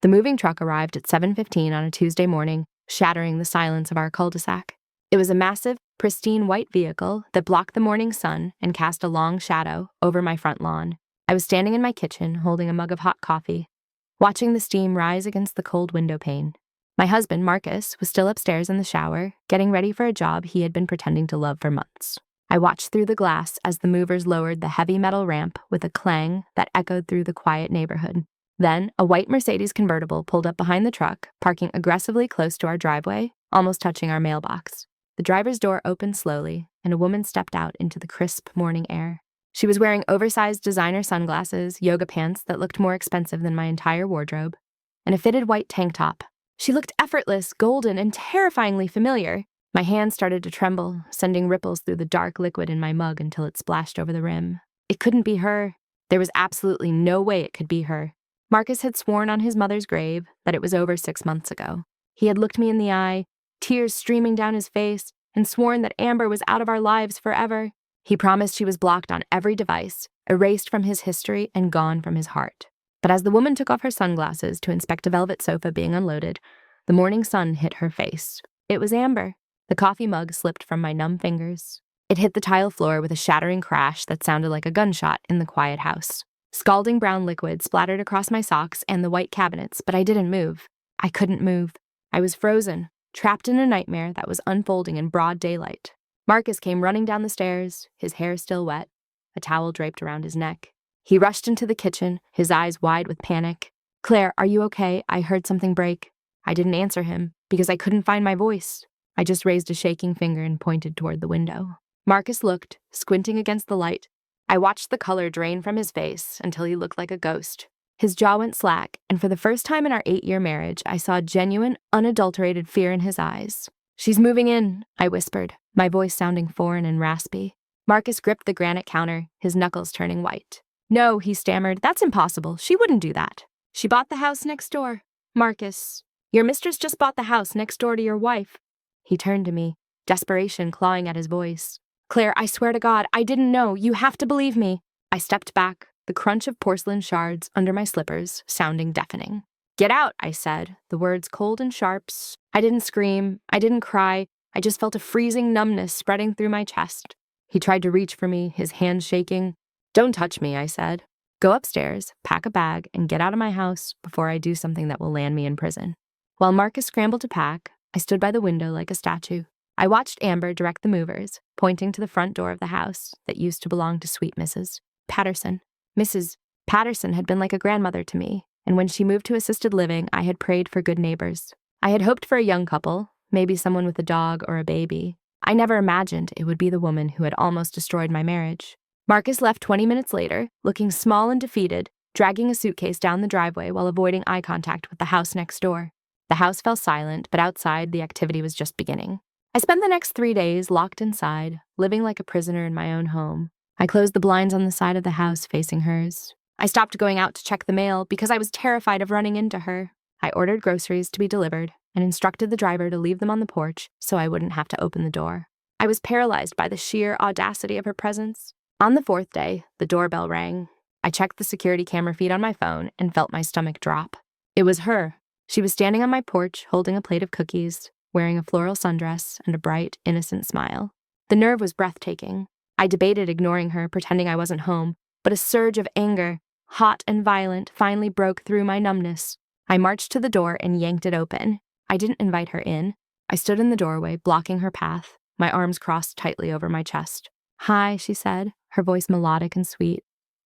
The moving truck arrived at 7:15 on a Tuesday morning, shattering the silence of our cul-de-sac. It was a massive, pristine white vehicle that blocked the morning sun and cast a long shadow over my front lawn. I was standing in my kitchen, holding a mug of hot coffee, watching the steam rise against the cold window pane. My husband, Marcus, was still upstairs in the shower, getting ready for a job he had been pretending to love for months. I watched through the glass as the movers lowered the heavy metal ramp with a clang that echoed through the quiet neighborhood. Then, a white Mercedes convertible pulled up behind the truck, parking aggressively close to our driveway, almost touching our mailbox. The driver's door opened slowly, and a woman stepped out into the crisp morning air. She was wearing oversized designer sunglasses, yoga pants that looked more expensive than my entire wardrobe, and a fitted white tank top. She looked effortless, golden, and terrifyingly familiar. My hand started to tremble, sending ripples through the dark liquid in my mug until it splashed over the rim. It couldn't be her. There was absolutely no way it could be her. Marcus had sworn on his mother's grave that it was over 6 months ago. He had looked me in the eye, tears streaming down his face, and sworn that Amber was out of our lives forever. He promised she was blocked on every device, erased from his history, and gone from his heart. But as the woman took off her sunglasses to inspect a velvet sofa being unloaded, the morning sun hit her face. It was Amber. The coffee mug slipped from my numb fingers. It hit the tile floor with a shattering crash that sounded like a gunshot in the quiet house. Scalding brown liquid splattered across my socks and the white cabinets, but I didn't move. I couldn't move. I was frozen, trapped in a nightmare that was unfolding in broad daylight. Marcus came running down the stairs, his hair still wet, a towel draped around his neck. He rushed into the kitchen, his eyes wide with panic. "Claire, are you okay? I heard something break." I didn't answer him because I couldn't find my voice. I just raised a shaking finger and pointed toward the window. Marcus looked, squinting against the light. I watched the color drain from his face until he looked like a ghost. His jaw went slack, and for the first time in our 8-year marriage, I saw genuine, unadulterated fear in his eyes. "She's moving in," I whispered, my voice sounding foreign and raspy. Marcus gripped the granite counter, his knuckles turning white. "No," he stammered, "that's impossible. She wouldn't do that. She bought the house next door." "Marcus, your mistress just bought the house next door to your wife." He turned to me, desperation clawing at his voice. "Claire, I swear to God, I didn't know. You have to believe me." I stepped back, the crunch of porcelain shards under my slippers sounding deafening. "Get out," I said, the words cold and sharp. I didn't scream. I didn't cry. I just felt a freezing numbness spreading through my chest. He tried to reach for me, his hands shaking. "Don't touch me," I said. "Go upstairs, pack a bag, and get out of my house before I do something that will land me in prison." While Marcus scrambled to pack, I stood by the window like a statue. I watched Amber direct the movers, pointing to the front door of the house that used to belong to sweet Mrs. Patterson. Mrs. Patterson had been like a grandmother to me, and when she moved to assisted living, I had prayed for good neighbors. I had hoped for a young couple, maybe someone with a dog or a baby. I never imagined it would be the woman who had almost destroyed my marriage. Marcus left 20 minutes later, looking small and defeated, dragging a suitcase down the driveway while avoiding eye contact with the house next door. The house fell silent, but outside, the activity was just beginning. I spent the next 3 days locked inside, living like a prisoner in my own home. I closed the blinds on the side of the house facing hers. I stopped going out to check the mail because I was terrified of running into her. I ordered groceries to be delivered and instructed the driver to leave them on the porch so I wouldn't have to open the door. I was paralyzed by the sheer audacity of her presence. On the 4th day, the doorbell rang. I checked the security camera feed on my phone and felt my stomach drop. It was her. She was standing on my porch holding a plate of cookies, wearing a floral sundress and a bright, innocent smile. The nerve was breathtaking. I debated ignoring her, pretending I wasn't home, but a surge of anger, hot and violent, finally broke through my numbness. I marched to the door and yanked it open. I didn't invite her in. I stood in the doorway, blocking her path, my arms crossed tightly over my chest. "Hi," she said, her voice melodic and sweet,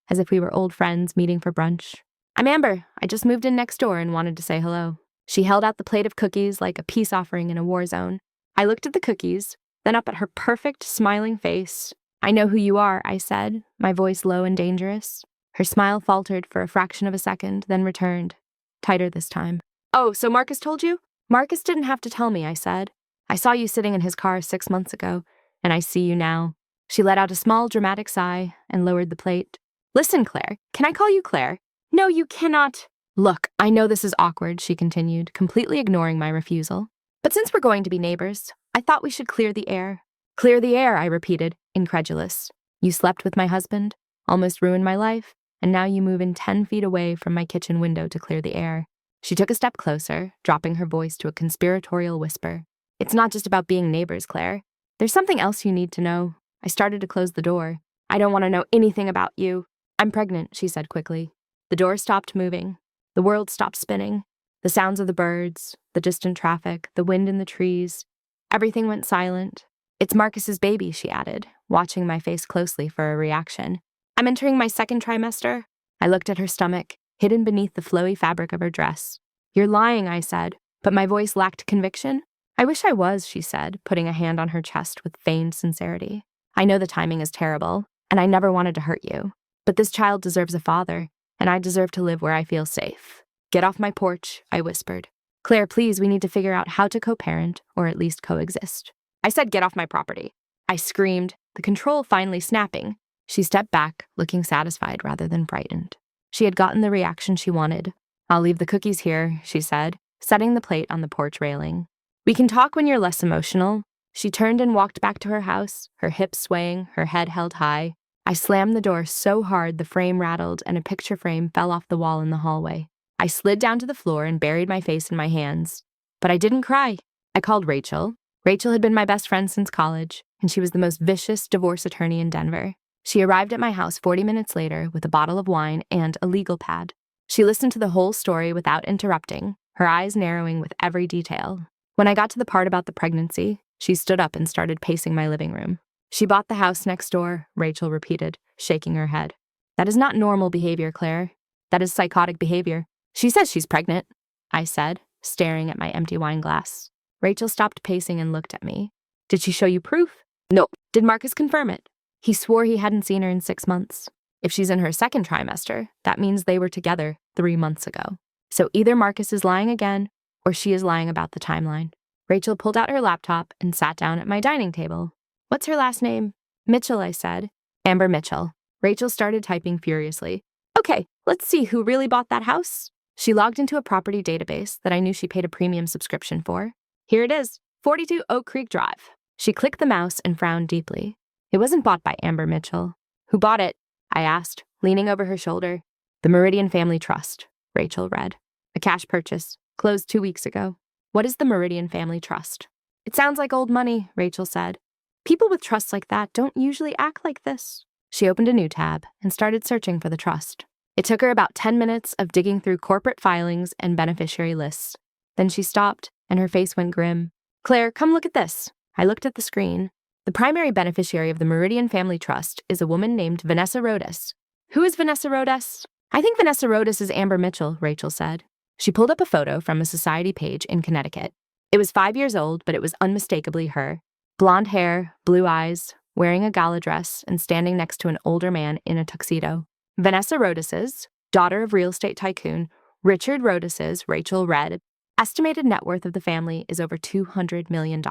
as if we were old friends meeting for brunch. "I'm Amber. I just moved in next door and wanted to say hello." She held out the plate of cookies like a peace offering in a war zone. I looked at the cookies, then up at her perfect, smiling face. "I know who you are," I said, my voice low and dangerous. Her smile faltered for a fraction of a second, then returned, tighter this time. "Oh, so Marcus told you?" "Marcus didn't have to tell me," I said. "I saw you sitting in his car 6 months ago, and I see you now." She let out a small, dramatic sigh and lowered the plate. "Listen, Claire, can I call you Claire?" "No, you cannot." "Look, I know this is awkward," she continued, completely ignoring my refusal. "But since we're going to be neighbors, I thought we should clear the air." "Clear the air," I repeated, incredulous. "You slept with my husband, almost ruined my life, and now you move in 10 feet away from my kitchen window to clear the air. She took a step closer, dropping her voice to a conspiratorial whisper. It's not just about being neighbors, Claire. There's something else you need to know. I started to close the door. I don't want to know anything about you. I'm pregnant, she said quickly. The door stopped moving. The world stopped spinning. The sounds of the birds, the distant traffic, the wind in the trees. Everything went silent. It's Marcus's baby, she added, watching my face closely for a reaction. I'm entering my second trimester. I looked at her stomach, hidden beneath the flowy fabric of her dress. You're lying, I said, but my voice lacked conviction. I wish I was, she said, putting a hand on her chest with feigned sincerity. I know the timing is terrible, and I never wanted to hurt you. But this child deserves a father, and I deserve to live where I feel safe. Get off my porch, I whispered. Claire, please, we need to figure out how to co-parent, or at least coexist. I said, get off my property. I screamed, the control finally snapping. She stepped back, looking satisfied rather than frightened. She had gotten the reaction she wanted. I'll leave the cookies here, she said, setting the plate on the porch railing. We can talk when you're less emotional. She turned and walked back to her house, her hips swaying, her head held high. I slammed the door so hard the frame rattled and a picture frame fell off the wall in the hallway. I slid down to the floor and buried my face in my hands. But I didn't cry. I called Rachel. Rachel had been my best friend since college, and she was the most vicious divorce attorney in Denver. She arrived at my house 40 minutes later with a bottle of wine and a legal pad. She listened to the whole story without interrupting, her eyes narrowing with every detail. When I got to the part about the pregnancy, she stood up and started pacing my living room. She bought the house next door, Rachel repeated, shaking her head. That is not normal behavior, Claire. That is psychotic behavior. She says she's pregnant, I said, staring at my empty wine glass. Rachel stopped pacing and looked at me. Did she show you proof? No. Did Marcus confirm it? He swore he hadn't seen her in 6 months. If she's in her second trimester, that means they were together 3 months ago. So either Marcus is lying again, or she is lying about the timeline. Rachel pulled out her laptop and sat down at my dining table. What's her last name? Mitchell, I said. Amber Mitchell. Rachel started typing furiously. Okay, let's see who really bought that house. She logged into a property database that I knew she paid a premium subscription for. Here it is, 42 Oak Creek Drive. She clicked the mouse and frowned deeply. It wasn't bought by Amber Mitchell. Who bought it? I asked, leaning over her shoulder. The Meridian Family Trust, Rachel read. A cash purchase, closed 2 weeks ago. What is the Meridian Family Trust? It sounds like old money, Rachel said. People with trusts like that don't usually act like this. She opened a new tab and started searching for the trust. It took her about 10 minutes of digging through corporate filings and beneficiary lists. Then she stopped, and her face went grim. Claire, come look at this. I looked at the screen. The primary beneficiary of the Meridian Family Trust is a woman named Vanessa Rhodess. Who is Vanessa Rhodess? I think Vanessa Rhodess is Amber Mitchell, Rachel said. She pulled up a photo from a society page in Connecticut. It was 5 years old, but it was unmistakably her. Blonde hair, blue eyes, wearing a gala dress, and standing next to an older man in a tuxedo. Vanessa Rhodess's, daughter of real estate tycoon Richard Rhodess's, Rachel read, estimated net worth of the family is over $200 million.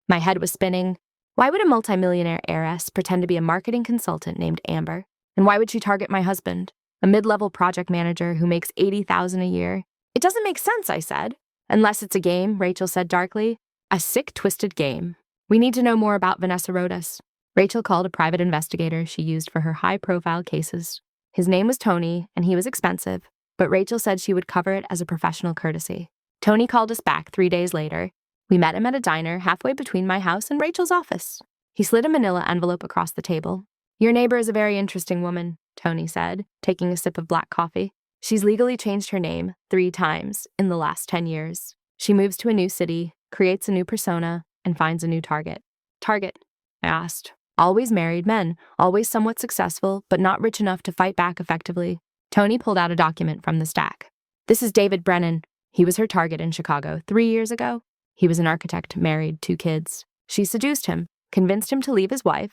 My head was spinning. Why would a multimillionaire heiress pretend to be a marketing consultant named Amber? And why would she target my husband, a mid-level project manager who makes $80,000 a year? It doesn't make sense, I said. Unless it's a game, Rachel said darkly. A sick, twisted game. We need to know more about Vanessa Rhodess. Rachel called a private investigator she used for her high-profile cases. His name was Tony, and he was expensive, but Rachel said she would cover it as a professional courtesy. Tony called us back 3 days later. We met him at a diner halfway between my house and Rachel's office. He slid a manila envelope across the table. Your neighbor is a very interesting woman, Tony said, taking a sip of black coffee. She's legally changed her name 3 times in the last 10 years. She moves to a new city, creates a new persona, and finds a new target. Target? I asked. Always married men, always somewhat successful, but not rich enough to fight back effectively. Tony pulled out a document from the stack. This is David Brennan. He was her target in Chicago 3 years ago. He was an architect, married, 2 kids. She seduced him, convinced him to leave his wife,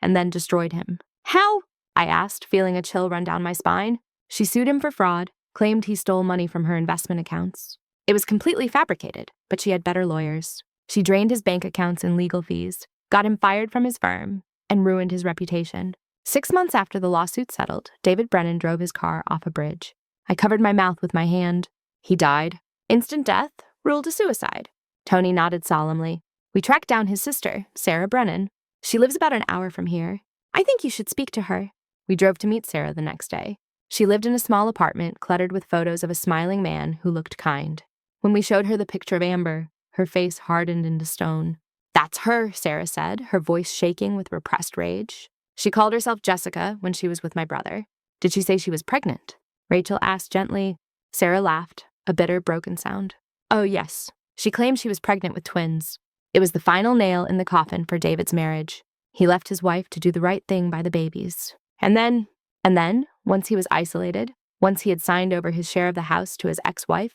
and then destroyed him. How? I asked, feeling a chill run down my spine. She sued him for fraud, claimed he stole money from her investment accounts. It was completely fabricated, but she had better lawyers. She drained his bank accounts in legal fees, got him fired from his firm, and ruined his reputation. 6 months after the lawsuit settled, David Brennan drove his car off a bridge. I covered my mouth with my hand. He died. Instant death, ruled a suicide. Tony nodded solemnly. We tracked down his sister, Sarah Brennan. She lives about an hour from here. I think you should speak to her. We drove to meet Sarah the next day. She lived in a small apartment cluttered with photos of a smiling man who looked kind. When we showed her the picture of Amber, her face hardened into stone. "That's her," Sarah said, her voice shaking with repressed rage. "She called herself Jessica when she was with my brother." "Did she say she was pregnant?" Rachel asked gently. Sarah laughed, a bitter, broken sound. "Oh, yes. She claimed she was pregnant with twins. It was the final nail in the coffin for David's marriage. He left his wife to do the right thing by the babies. And then, once he was isolated, once he had signed over his share of the house to his ex-wife,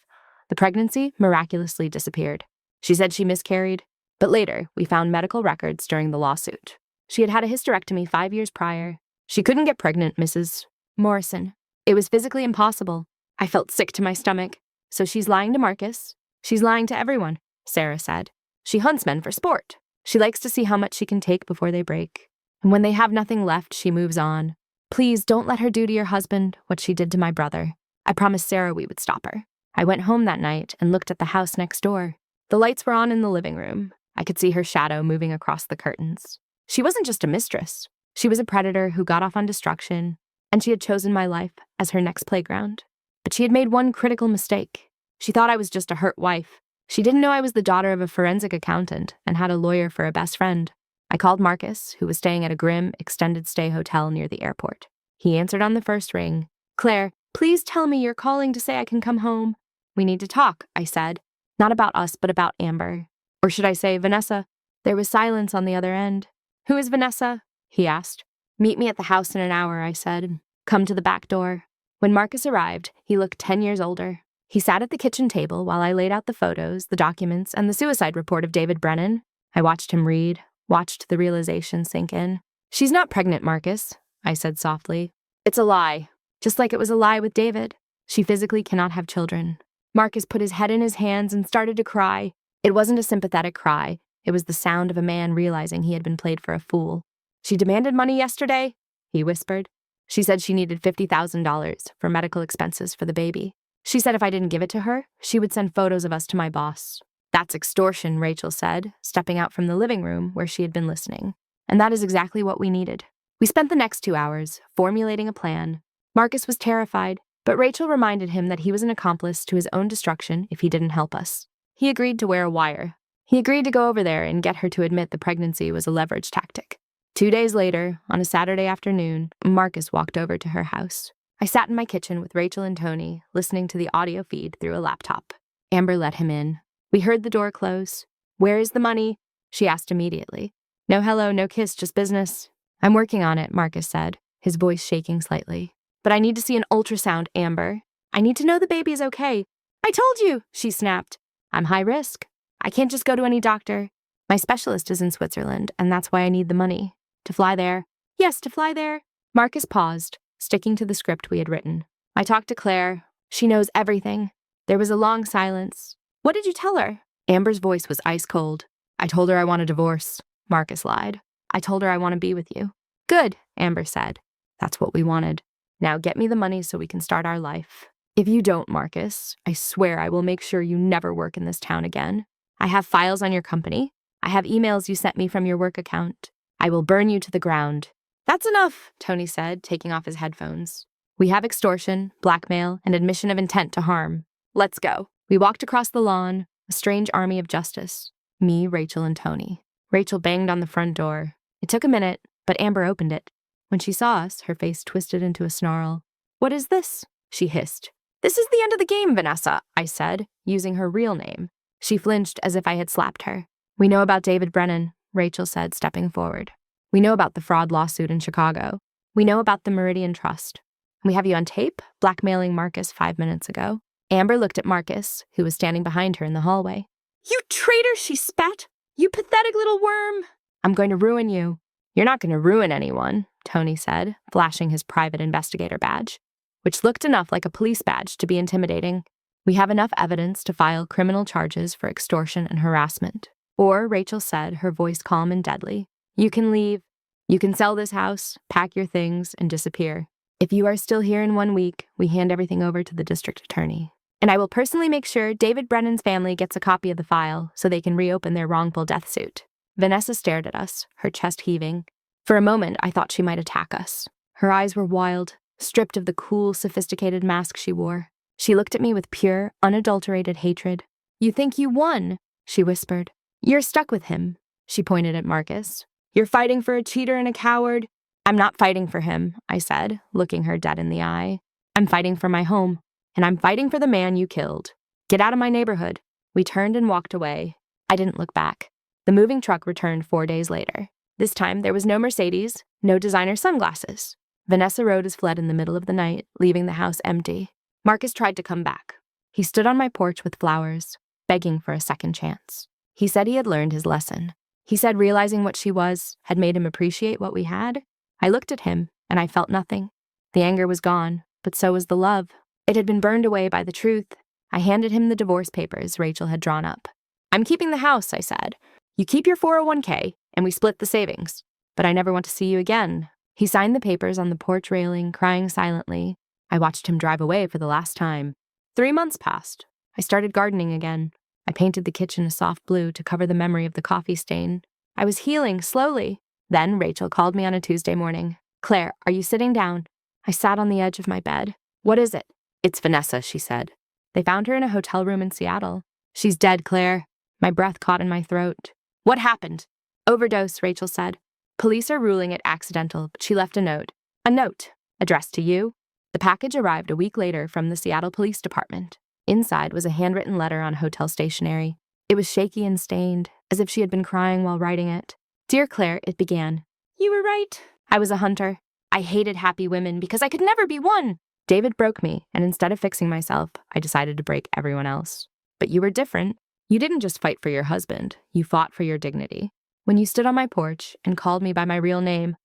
the pregnancy miraculously disappeared. She said she miscarried, but later we found medical records during the lawsuit. She had had a hysterectomy 5 years prior. She couldn't get pregnant, Mrs. Morrison. It was physically impossible. I felt sick to my stomach. So she's lying to Marcus. She's lying to everyone," Sarah said. "She hunts men for sport. She likes to see how much she can take before they break. And when they have nothing left, she moves on. Please don't let her do to your husband what she did to my brother. I promised Sarah we would stop her." I went home that night and looked at the house next door. The lights were on in the living room. I could see her shadow moving across the curtains. She wasn't just a mistress. She was a predator who got off on destruction, and she had chosen my life as her next playground. But she had made one critical mistake. She thought I was just a hurt wife. She didn't know I was the daughter of a forensic accountant and had a lawyer for a best friend. I called Marcus, who was staying at a grim, extended-stay hotel near the airport. He answered on the first ring. "Claire, please tell me you're calling to say I can come home." "We need to talk," I said. "Not about us, but about Amber. Or should I say Vanessa?" There was silence on the other end. "Who is Vanessa?" he asked. "Meet me at the house in an hour," I said. "Come to the back door." When Marcus arrived, he looked 10 years older. He sat at the kitchen table while I laid out the photos, the documents, and the suicide report of David Brennan. I watched him read, watched the realization sink in. "She's not pregnant, Marcus," I said softly. "It's a lie, just like it was a lie with David. She physically cannot have children." Marcus put his head in his hands and started to cry. It wasn't a sympathetic cry. It was the sound of a man realizing he had been played for a fool. "She demanded money yesterday," he whispered. "She said she needed $50,000 for medical expenses for the baby. She said if I didn't give it to her, she would send photos of us to my boss." "That's extortion," Rachel said, stepping out from the living room where she had been listening. And that is exactly what we needed. We spent the next 2 hours formulating a plan. Marcus was terrified, but Rachel reminded him that he was an accomplice to his own destruction if he didn't help us. He agreed to wear a wire. He agreed to go over there and get her to admit the pregnancy was a leverage tactic. 2 days later, on a Saturday afternoon, Marcus walked over to her house. I sat in my kitchen with Rachel and Tony, listening to the audio feed through a laptop. Amber let him in. We heard the door close. "Where is the money?" she asked immediately. "No hello, no kiss, just business." "I'm working on it," Marcus said, his voice shaking slightly. "But I need to see an ultrasound, Amber. I need to know the baby is okay." "I told you," she snapped. "I'm high risk. I can't just go to any doctor. My specialist is in Switzerland, and that's why I need the money. To fly there." "Yes, to fly there." Marcus paused, sticking to the script we had written. "I talked to Claire. She knows everything." There was a long silence. "What did you tell her?" Amber's voice was ice cold. "I told her I want a divorce," Marcus lied. "I told her I want to be with you." "Good," Amber said. "That's what we wanted. Now get me the money so we can start our life. If you don't, Marcus, I swear I will make sure you never work in this town again. I have files on your company. I have emails you sent me from your work account. I will burn you to the ground." "That's enough," Tony said, taking off his headphones. "We have extortion, blackmail, and admission of intent to harm. Let's go." We walked across the lawn, a strange army of justice. Me, Rachel, and Tony. Rachel banged on the front door. It took a minute, but Amber opened it. When she saw us, her face twisted into a snarl. "What is this?" she hissed. "This is the end of the game, Vanessa," I said, using her real name. She flinched as if I had slapped her. "We know about David Brennan," Rachel said, stepping forward. "We know about the fraud lawsuit in Chicago. We know about the Meridian Trust. We have you on tape, blackmailing Marcus 5 minutes ago." Amber looked at Marcus, who was standing behind her in the hallway. "You traitor," she spat. "You pathetic little worm." "I'm going to ruin you." "You're not going to ruin anyone," Tony said, flashing his private investigator badge, which looked enough like a police badge to be intimidating. "We have enough evidence to file criminal charges for extortion and harassment." Or, Rachel said, her voice calm and deadly, "You can leave. You can sell this house, pack your things, and disappear. If you are still here in 1 week, we hand everything over to the district attorney. And I will personally make sure David Brennan's family gets a copy of the file so they can reopen their wrongful death suit." Vanessa stared at us, her chest heaving. For a moment, I thought she might attack us. Her eyes were wild. stripped of the cool, sophisticated mask she wore. She looked at me with pure, unadulterated hatred. "You think you won," she whispered. "You're stuck with him." She pointed at Marcus. "You're fighting for a cheater and a coward." "I'm not fighting for him," I said, looking her dead in the eye. "I'm fighting for my home, and I'm fighting for the man you killed. Get out of my neighborhood." We turned and walked away. I didn't look back. The moving truck returned 4 days later. This time, there was no Mercedes, no designer sunglasses. Vanessa Rhodess fled in the middle of the night, leaving the house empty. Marcus tried to come back. He stood on my porch with flowers, begging for a second chance. He said he had learned his lesson. He said realizing what she was had made him appreciate what we had. I looked at him, and I felt nothing. The anger was gone, but so was the love. It had been burned away by the truth. I handed him the divorce papers Rachel had drawn up. "I'm keeping the house," I said. "You keep your 401k, and we split the savings. But I never want to see you again." He signed the papers on the porch railing, crying silently. I watched him drive away for the last time. 3 months passed. I started gardening again. I painted the kitchen a soft blue to cover the memory of the coffee stain. I was healing slowly. Then Rachel called me on a Tuesday morning. "Claire, are you sitting down?" I sat on the edge of my bed. "What is it?" "It's Vanessa," she said. "They found her in a hotel room in Seattle." "She's dead, Claire." My breath caught in my throat. "What happened?" "Overdose," Rachel said. "Police are ruling it accidental, but she left a note." "A note? Addressed to you?" The package arrived a week later from the Seattle Police Department. Inside was a handwritten letter on hotel stationery. It was shaky and stained, as if she had been crying while writing it. "Dear Claire," it began. "You were right. I was a hunter. I hated happy women because I could never be one. David broke me, and instead of fixing myself, I decided to break everyone else. But you were different. You didn't just fight for your husband. You fought for your dignity. When you stood on my porch and called me by my real name,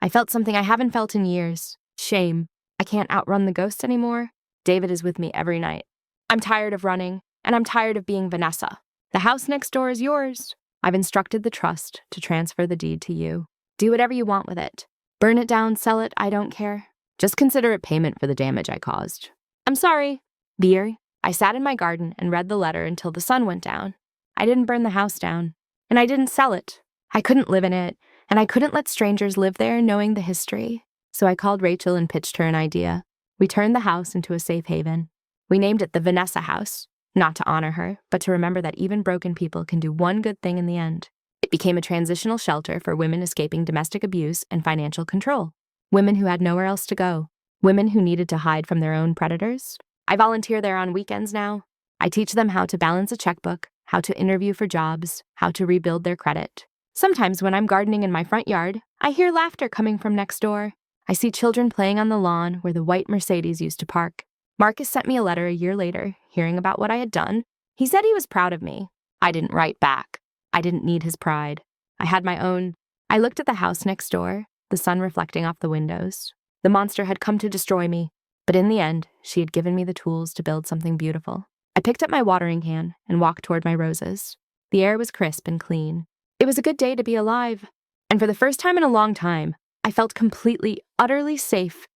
I felt something I haven't felt in years. Shame. I can't outrun the ghost anymore. David is with me every night. I'm tired of running, and I'm tired of being Vanessa. The house next door is yours. I've instructed the trust to transfer the deed to you. Do whatever you want with it. Burn it down, sell it, I don't care. Just consider it payment for the damage I caused. I'm sorry. Beer." I sat in my garden and read the letter until the sun went down. I didn't burn the house down, and I didn't sell it. I couldn't live in it, and I couldn't let strangers live there knowing the history. So I called Rachel and pitched her an idea. We turned the house into a safe haven. We named it the Vanessa House, not to honor her, but to remember that even broken people can do one good thing in the end. It became a transitional shelter for women escaping domestic abuse and financial control. Women who had nowhere else to go. Women who needed to hide from their own predators. I volunteer there on weekends now. I teach them how to balance a checkbook, how to interview for jobs, how to rebuild their credit. Sometimes when I'm gardening in my front yard, I hear laughter coming from next door. I see children playing on the lawn where the white Mercedes used to park. Marcus sent me a letter a year later, hearing about what I had done. He said he was proud of me. I didn't write back. I didn't need his pride. I had my own. I looked at the house next door, the sun reflecting off the windows. The monster had come to destroy me, but in the end, she had given me the tools to build something beautiful. I picked up my watering can and walked toward my roses. The air was crisp and clean. It was a good day to be alive. And for the first time in a long time, I felt completely, utterly safe